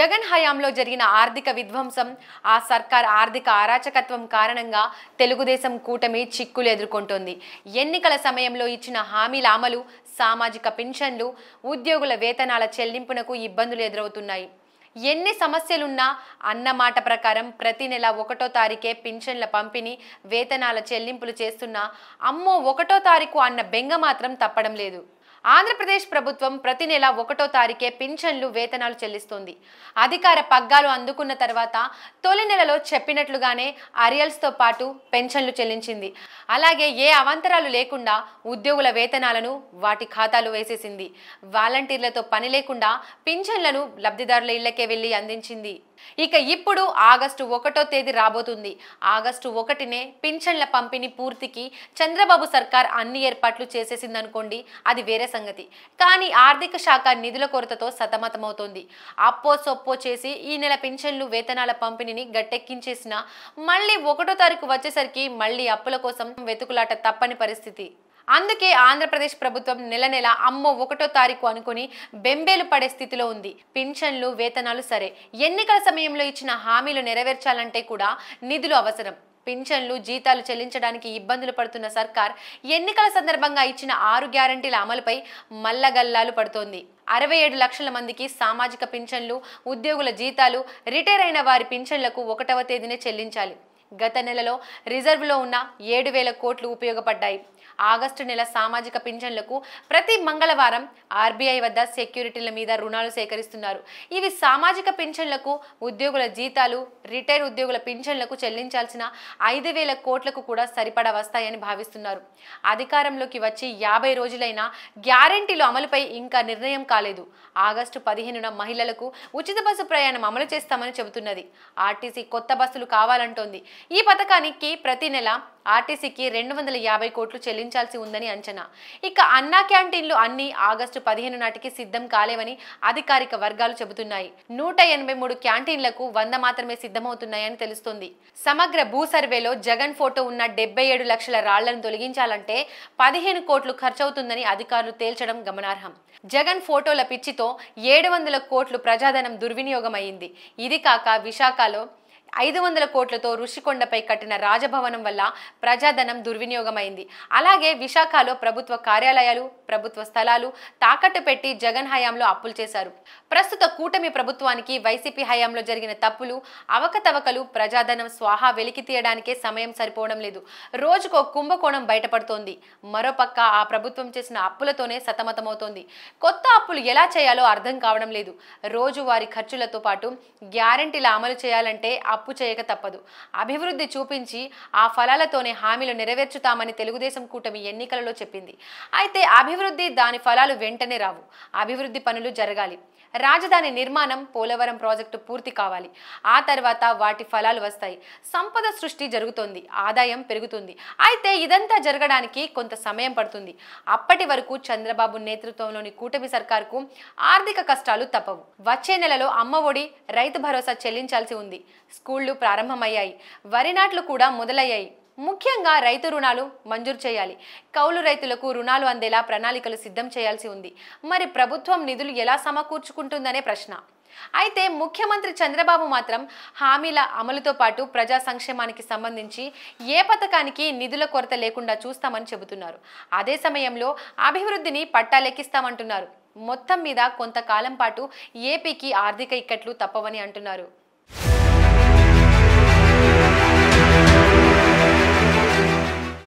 జగన్ హయాంలో జరిగిన ఆర్థిక విధ్వంసం, ఆ సర్కార్ ఆర్థిక అరాచకత్వం కారణంగా తెలుగుదేశం కూటమి చిక్కులు ఎదుర్కొంటోంది. ఎన్నికల సమయంలో ఇచ్చిన హామీల అమలు, సామాజిక పింఛన్లు, ఉద్యోగుల వేతనాల చెల్లింపునకు ఇబ్బందులు ఎదురవుతున్నాయి. ఎన్ని సమస్యలున్నా అన్న మాట ప్రకారం ప్రతి నెల 1వ తారీఖే పింఛన్ల పంపిణీ, వేతనాల చెల్లింపులు చేస్తున్నా అమ్మో 1వ తారీఖు అన్న బెంగ మాత్రం తప్పడం లేదు. ఆంధ్రప్రదేశ్ ప్రభుత్వం ప్రతి నెల 1వ తారీఖే పింఛన్లు, వేతనాలు చెల్లిస్తోంది. అధికార పగ్గాలు అందుకున్న తర్వాత తొలి నెలలో చెప్పినట్లుగానే అరియల్స్తో పాటు పెన్షన్లు చెల్లించింది. అలాగే ఏ అవాంతరాలు లేకుండా ఉద్యోగుల వేతనాలను వాటి ఖాతాలు వేసేసింది. వాలంటీర్లతో పని లేకుండా పింఛన్లను లబ్ధిదారుల ఇళ్లకే వెళ్లి అందించింది. ఇక ఇప్పుడు ఆగస్టు 1వ తేదీ రాబోతుంది. ఆగస్టు 1నే పింఛన్ల పంపిణీ పూర్తికి చంద్రబాబు సర్కార్ అన్ని ఏర్పాట్లు చేసేసిందనుకోండి, అది వేరే సంగతి. కానీ ఆర్థిక శాఖ నిధుల కొరతతో సతమతమవుతోంది. అప్పో సొప్పో చేసి ఈ నెల పింఛన్లు, వేతనాల పంపిణీని గట్టెక్కించేసినా మళ్ళీ 1వ తారీఖు వచ్చేసరికి మళ్ళీ అప్పుల కోసం వెతుకులాట తప్పని పరిస్థితి. అందుకే ఆంధ్రప్రదేశ్ ప్రభుత్వం నెల నెల అమ్మో 1వ తారీఖు అనుకుని బెంబేలు పడే స్థితిలో ఉంది. పింఛన్లు, వేతనాలు సరే, ఎన్నికల సమయంలో ఇచ్చిన హామీలు నెరవేర్చాలంటే కూడా నిధులు అవసరం. పింఛన్లు, జీతాలు చెల్లించడానికి ఇబ్బందులు పడుతున్న సర్కార్ ఎన్నికల సందర్భంగా ఇచ్చిన 6 గ్యారంటీల అమలుపై మల్లగల్లాలు పడుతోంది. 67 లక్షల మందికి సామాజిక పింఛన్లు, ఉద్యోగుల జీతాలు, రిటైర్ అయిన వారి పింఛన్లకు 1వ తేదీనే చెల్లించాలి. గత నెలలో రిజర్వ్లో ఉన్న 7,000 కోట్లు ఉపయోగపడ్డాయి. ఆగస్టు నెల సామాజిక పింఛన్లకు ప్రతి మంగళవారం ఆర్బీఐ వద్ద సెక్యూరిటీల మీద రుణాలు సేకరిస్తున్నారు. ఇవి సామాజిక పింఛన్లకు, ఉద్యోగుల జీతాలు, రిటైర్ ఉద్యోగుల పింఛన్లకు చెల్లించాల్సిన 5,000 కోట్లకు కూడా సరిపడా వస్తాయని భావిస్తున్నారు. అధికారంలోకి వచ్చి 50 రోజులైనా గ్యారెంటీలు అమలుపై ఇంకా నిర్ణయం కాలేదు. ఆగస్టు 15న మహిళలకు ఉచిత బస్సు ప్రయాణం అమలు చేస్తామని చెబుతున్నది. ఆర్టీసీ కొత్త బస్సులు కావాలంటోంది. ఈ పథకానికి ప్రతి నెల ఆర్టీసీకి 250 కోట్లు చెల్లించాల్సి ఉందని అంచనా. ఇక అన్నా క్యాంటీన్లు అన్ని ఆగస్టు 15 నాటికి సిద్ధం కాలేవని అధికారిక వర్గాలు చెబుతున్నాయి. 183 క్యాంటీన్లకు 100 మాత్రమే సిద్ధమవుతున్నాయని తెలుస్తోంది. సమగ్ర భూ సర్వేలో జగన్ ఫోటో ఉన్న 77 లక్షల రాళ్లను తొలగించాలంటే 15 కోట్లు ఖర్చవుతుందని అధికారులు తేల్చడం గమనార్హం. జగన్ ఫోటోల పిచ్చితో 700 కోట్లు ప్రజాధనం దుర్వినియోగం అయింది. ఇది కాక విశాఖలో 500 కోట్లతో ఋషికొండపై కట్టిన రాజభవనం వల్ల ప్రజాధనం దుర్వినియోగమైంది. అలాగే విశాఖలో ప్రభుత్వ కార్యాలయాలు, ప్రభుత్వ స్థలాలు తాకట్టు పెట్టి జగన్ హయాంలో అప్పులు చేశారు. ప్రస్తుత కూటమి ప్రభుత్వానికి వైసీపీ హయాంలో జరిగిన తప్పులు, అవకతవకలు, ప్రజాధనం స్వాహా వెలికి తీయడానికే సమయం సరిపోవడం లేదు. రోజుకో కుంభకోణం బయటపడుతోంది. మరోపక్క ఆ ప్రభుత్వం చేసిన అప్పులతోనే సతమతమవుతోంది. కొత్త అప్పులు ఎలా చేయాలో అర్థం కావడం లేదు. రోజువారీ ఖర్చులతో పాటు గ్యారెంటీల అమలు చేయాలంటే అప్పు చేయక తప్పదు. అభివృద్ధి చూపించి ఆ ఫలాలతోనే హామీలు నెరవేర్చుతామని తెలుగుదేశం కూటమి ఎన్నికలలో చెప్పింది. అయితే అభివృద్ధి, దాని ఫలాలు వెంటనే రావు. అభివృద్ధి పనులు జరగాలి. రాజధాని నిర్మాణం, పోలవరం ప్రాజెక్టు పూర్తి కావాలి. ఆ తర్వాత వాటి ఫలాలు వస్తాయి. సంపద సృష్టి జరుగుతోంది, ఆదాయం పెరుగుతుంది. అయితే ఇదంతా జరగడానికి కొంత సమయం పడుతుంది. అప్పటి వరకు చంద్రబాబు నేతృత్వంలోని కూటమి సర్కారుకు ఆర్థిక కష్టాలు తప్పవు. వచ్చే నెలలో అమ్మ ఒడి, రైతు భరోసా చెల్లించాల్సి ఉంది. స్కూళ్లు ప్రారంభమయ్యాయి. వరి నాట్లు కూడా మొదలయ్యాయి. ముఖ్యంగా రైతు రుణాలు మంజూరు చేయాలి. కౌలు రైతులకు రుణాలు అందేలా ప్రణాళికలు సిద్ధం చేయాల్సి ఉంది. మరి ప్రభుత్వం నిధులు ఎలా సమకూర్చుకుంటుందనే ప్రశ్న. అయితే ముఖ్యమంత్రి చంద్రబాబు మాత్రం హామీల అమలుతో పాటు ప్రజా సంక్షేమానికి సంబంధించి ఏ పథకానికి నిధుల కొరత లేకుండా చూస్తామని చెబుతున్నారు. అదే సమయంలో అభివృద్ధిని పట్టాలెక్కిస్తామంటున్నారు. మొత్తం మీద కొంతకాలం పాటు ఏపీకి ఆర్థిక ఇక్కట్లు తప్పవని అంటున్నారు.